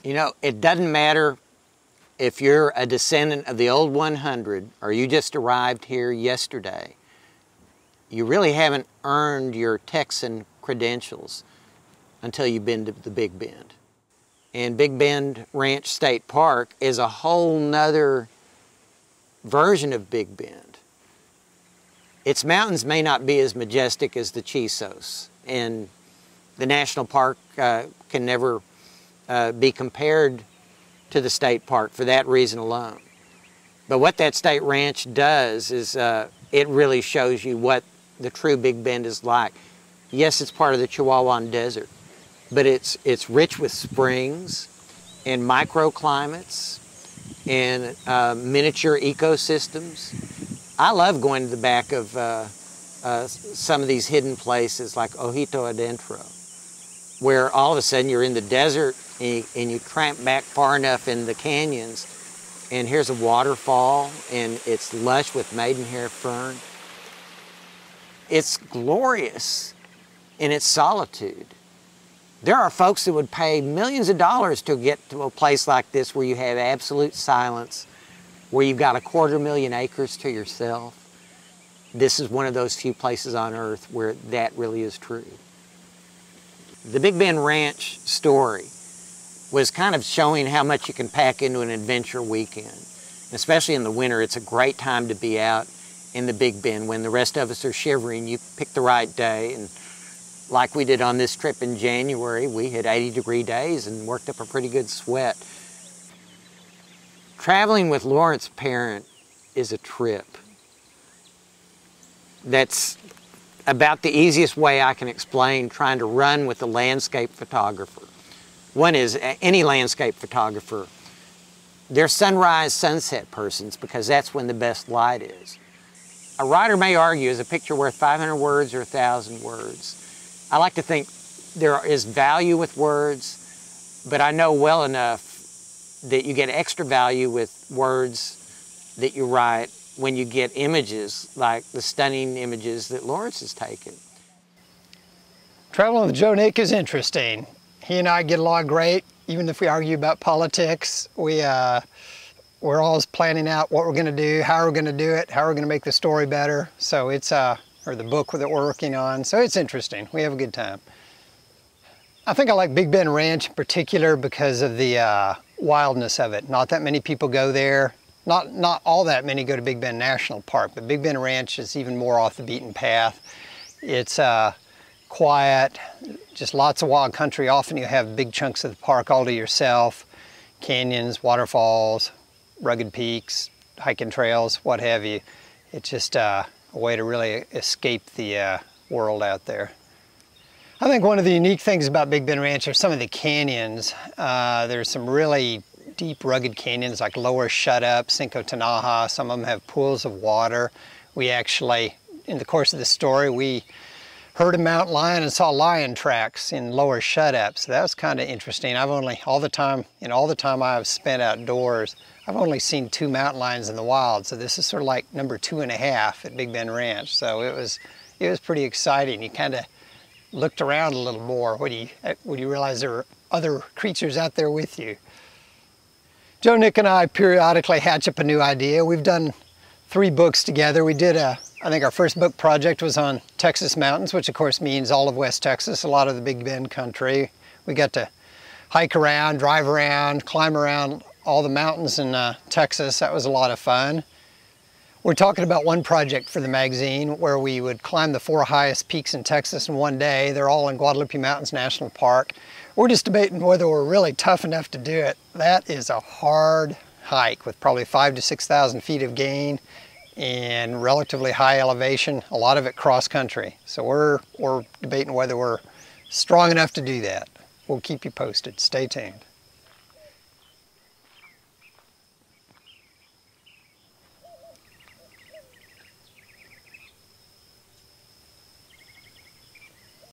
You know, it doesn't matter if you're a descendant of the old 100 or you just arrived here yesterday. You really haven't earned your Texan credentials until you've been to the Big Bend. And Big Bend Ranch State Park is a whole nother version of Big Bend. Its mountains may not be as majestic as the Chisos, and the national park can never be compared to the state park for that reason alone. But what that state ranch does is it really shows you what the true Big Bend is like. Yes, it's part of the Chihuahuan Desert, but it's rich with springs and microclimates and miniature ecosystems. I love going to the back of some of these hidden places like Ojito Adentro, where all of a sudden you're in the desert and you tramp back far enough in the canyons and here's a waterfall and it's lush with maidenhair fern. It's glorious in its solitude. There are folks that would pay millions of dollars to get to a place like this where you have absolute silence, where you've got 250,000 acres to yourself. This is one of those few places on earth where that really is true. The Big Bend Ranch story was kind of showing how much you can pack into an adventure weekend. Especially in the winter, it's a great time to be out in the Big Bend. When the rest of us are shivering, you pick the right day, and like we did on this trip in January, we had 80-degree days and worked up a pretty good sweat. Traveling with Lawrence Parent is a trip. That's about the easiest way I can explain trying to run with a landscape photographer. One is any landscape photographer. They're sunrise, sunset persons because that's when the best light is. A writer may argue, is a picture worth 500 words or 1,000 words? I like to think there is value with words, but I know well enough that you get extra value with words that you write when you get images like the stunning images that Lawrence has taken. Traveling with Joe Nick is interesting. He and I get along great, even if we argue about politics. We're always planning out what we're going to do, how we're going to do it, how we're going to make the story better. So it's, or the book that we're working on. So it's interesting. We have a good time. I think I like Big Bend Ranch in particular because of the wildness of it. Not that many people go there. Not all that many go to Big Bend National Park, but Big Bend Ranch is even more off the beaten path. It's quiet, just lots of wild country. Often you have big chunks of the park all to yourself. Canyons, waterfalls, rugged peaks, hiking trails, what have you. It's just a way to really escape the world out there. I think one of the unique things about Big Bend Ranch are some of the canyons. There's some really deep, rugged canyons like Lower Shut Up, Cinco Tanaja. Some of them have pools of water. We actually, in the course of the story, we heard a mountain lion and saw lion tracks in Lower Shut Up. So that was kind of interesting. I've only, all the time I've spent outdoors, I've only seen 2 mountain lions in the wild. So this is sort of like number 2.5 at Big Bend Ranch. So it was pretty exciting. You kind of looked around a little more when you realize there were other creatures out there with you. Joe, Nick, and I periodically hatch up a new idea. We've done 3 books together. We did I think our first book project was on Texas mountains, which of course means all of West Texas, a lot of the Big Bend country. We got to hike around, drive around, climb around all the mountains in Texas. That was a lot of fun. We're talking about one project for the magazine where we would climb the 4 highest peaks in Texas in one day. They're all in Guadalupe Mountains National Park. We're just debating whether we're really tough enough to do it. That is a hard hike with probably 5,000 to 6,000 feet of gain and relatively high elevation, a lot of it cross country. So we're debating whether we're strong enough to do that. We'll keep you posted. Stay tuned.